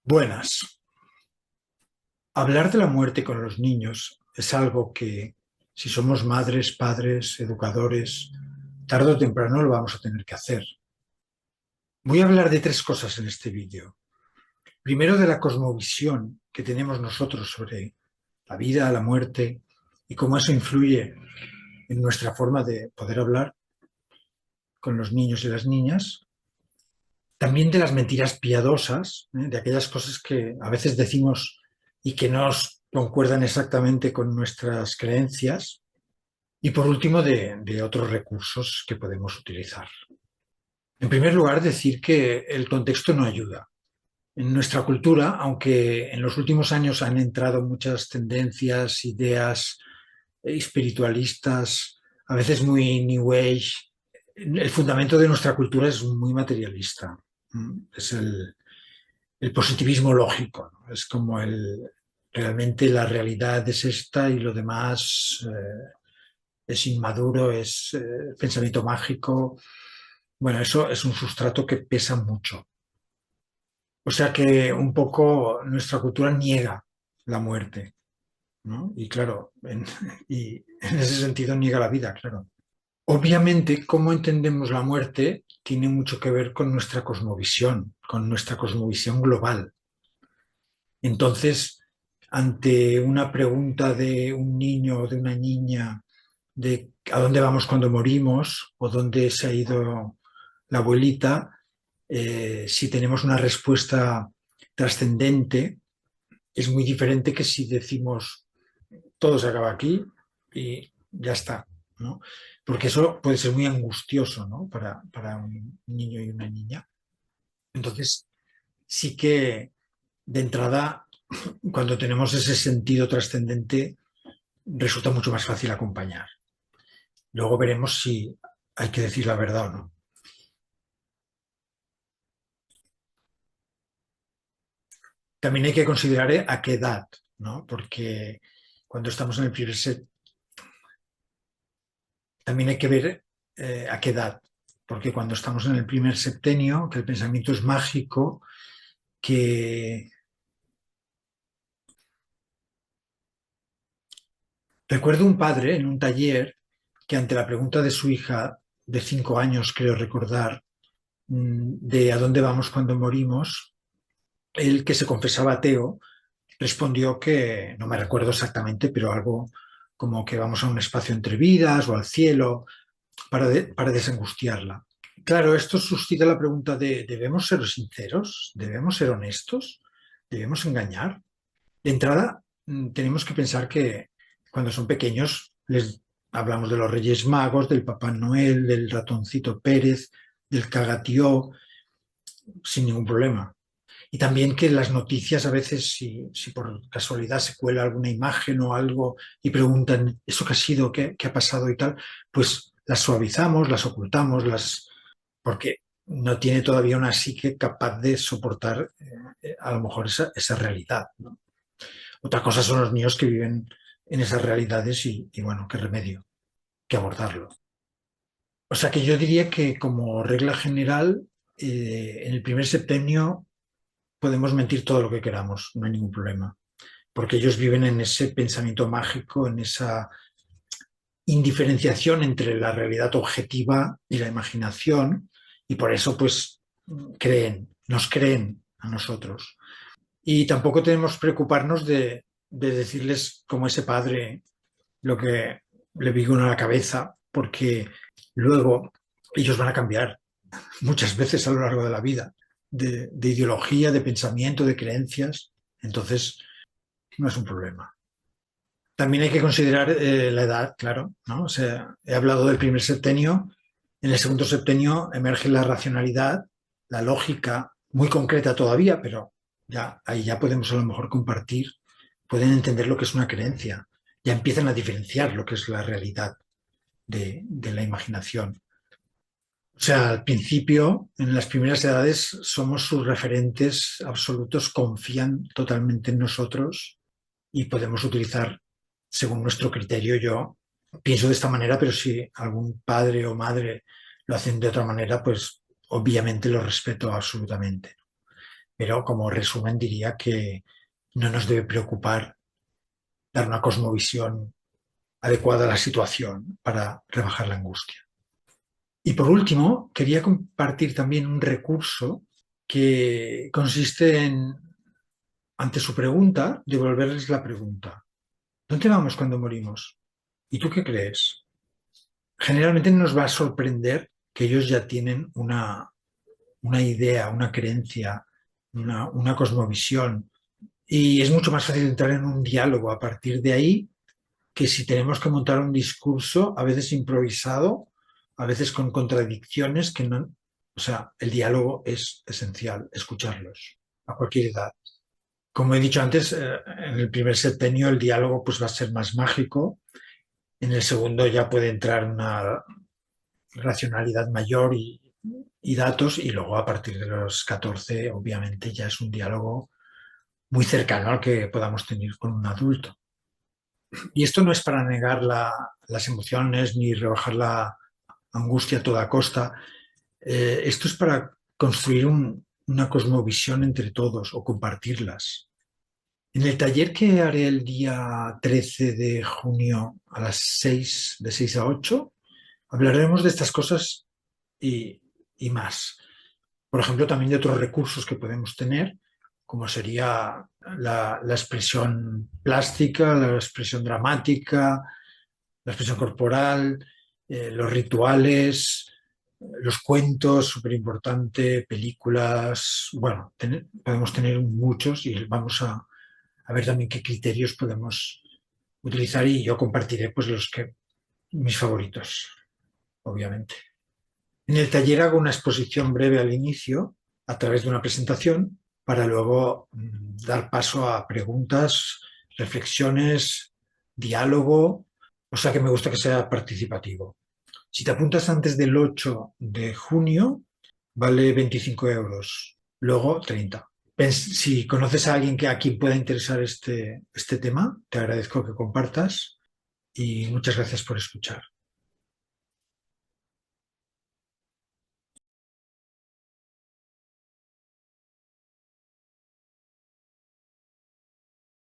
Buenas. Hablar de la muerte con los niños es algo que, si somos madres, padres, educadores, tarde o temprano lo vamos a tener que hacer. Voy a hablar de tres cosas en este vídeo. Primero, de la cosmovisión que tenemos nosotros sobre la vida, la muerte y cómo eso influye en nuestra forma de poder hablar con los niños y las niñas. También de las mentiras piadosas, de aquellas cosas que a veces decimos y que no concuerdan exactamente con nuestras creencias. Y por último, de otros recursos que podemos utilizar. En primer lugar, decir que el contexto no ayuda. En nuestra cultura, aunque en los últimos años han entrado muchas tendencias, ideas espiritualistas, a veces muy New Age, el fundamento de nuestra cultura es muy materialista. Es el positivismo lógico, ¿no? Es como realmente la realidad es esta y lo demás es inmaduro, es pensamiento mágico. Bueno, eso es un sustrato que pesa mucho. O sea que un poco nuestra cultura niega la muerte, ¿no? Y claro, y en ese sentido niega la vida, claro. Obviamente, cómo entendemos la muerte tiene mucho que ver con nuestra cosmovisión global. Entonces, ante una pregunta de un niño o de una niña de a dónde vamos cuando morimos o dónde se ha ido la abuelita, si tenemos una respuesta trascendente, es muy diferente que si decimos todo se acaba aquí y ya está, ¿no? Porque eso puede ser muy angustioso, ¿no? Para un niño y una niña. Entonces, sí que de entrada, cuando tenemos ese sentido trascendente, resulta mucho más fácil acompañar. Luego veremos si hay que decir la verdad o no. También hay que considerar a qué edad, ¿no? Porque cuando estamos en el primer set, también hay que ver a qué edad. Porque cuando estamos en el primer septenio, que el pensamiento es mágico, que recuerdo un padre en un taller que ante la pregunta de su hija de 5 años, creo recordar, de a dónde vamos cuando morimos, él que se confesaba ateo, respondió que, no me recuerdo exactamente, pero algo como que vamos a un espacio entre vidas o al cielo para desangustiarla. Claro, esto suscita la pregunta de, ¿debemos ser sinceros? ¿Debemos ser honestos? ¿Debemos engañar? De entrada, tenemos que pensar que cuando son pequeños les hablamos de los Reyes Magos, del Papá Noel, del ratoncito Pérez, del cagatió, sin ningún problema. Y también que las noticias a veces, si por casualidad se cuela alguna imagen o algo y preguntan, ¿eso qué ha sido? ¿Qué ha pasado y tal? Pues las suavizamos, las ocultamos, porque no tiene todavía una psique capaz de soportar a lo mejor esa realidad, ¿no? Otra cosa son los niños que viven en esas realidades y bueno, qué remedio, que abordarlo. O sea que yo diría que como regla general, en el primer septenio podemos mentir todo lo que queramos, no hay ningún problema, porque ellos viven en ese pensamiento mágico, en esa indiferenciación entre la realidad objetiva y la imaginación, y por eso pues nos creen a nosotros. Y tampoco tenemos que preocuparnos de decirles como ese padre lo que le vino a la cabeza, porque luego ellos van a cambiar muchas veces a lo largo de la vida, de ideología, de pensamiento, de creencias. Entonces, no es un problema. También hay que considerar la edad, claro, ¿no? O sea, he hablado del primer septenio. En el segundo septenio emerge la racionalidad, la lógica, muy concreta todavía, pero ya ahí ya podemos a lo mejor compartir, pueden entender lo que es una creencia, ya empiezan a diferenciar lo que es la realidad de la imaginación. O sea, al principio, en las primeras edades, somos sus referentes absolutos, confían totalmente en nosotros y podemos utilizar, según nuestro criterio, yo pienso de esta manera, pero si algún padre o madre lo hacen de otra manera, pues obviamente lo respeto absolutamente. pero como resumen diría que no nos debe preocupar dar una cosmovisión adecuada a la situación para rebajar la angustia. Y por último, quería compartir también un recurso que consiste en, ante su pregunta, devolverles la pregunta. ¿Dónde vamos cuando morimos? ¿Y tú qué crees? Generalmente nos va a sorprender que ellos ya tienen una idea, una creencia, una cosmovisión. Y es mucho más fácil entrar en un diálogo a partir de ahí que si tenemos que montar un discurso, a veces improvisado, a veces con contradicciones que no. O sea, el diálogo es esencial, escucharlos a cualquier edad. Como he dicho antes, en el primer septenio el diálogo pues va a ser más mágico, en el segundo ya puede entrar una racionalidad mayor y datos, y luego a partir de los 14 obviamente ya es un diálogo muy cercano al que podamos tener con un adulto. Y esto no es para negar las emociones ni rebajar la angustia a toda costa. Esto es para construir una cosmovisión entre todos o compartirlas. En el taller que haré el día 13 de junio a las 6 de 6 a 8 hablaremos de estas cosas y, y más. Por ejemplo, también de otros recursos que podemos tener, como sería la expresión plástica, la expresión dramática, la expresión corporal, los rituales, los cuentos, súper importante, películas. Bueno, podemos tener muchos y vamos a ver también qué criterios podemos utilizar, y yo compartiré pues mis favoritos, obviamente. En el taller hago una exposición breve al inicio a través de una presentación para luego dar paso a preguntas, reflexiones, diálogo, o sea que me gusta que sea participativo. Si te apuntas antes del 8 de junio, vale 25 euros, luego 30. Si conoces a alguien a quien pueda interesar este tema, te agradezco que compartas y muchas gracias por escuchar.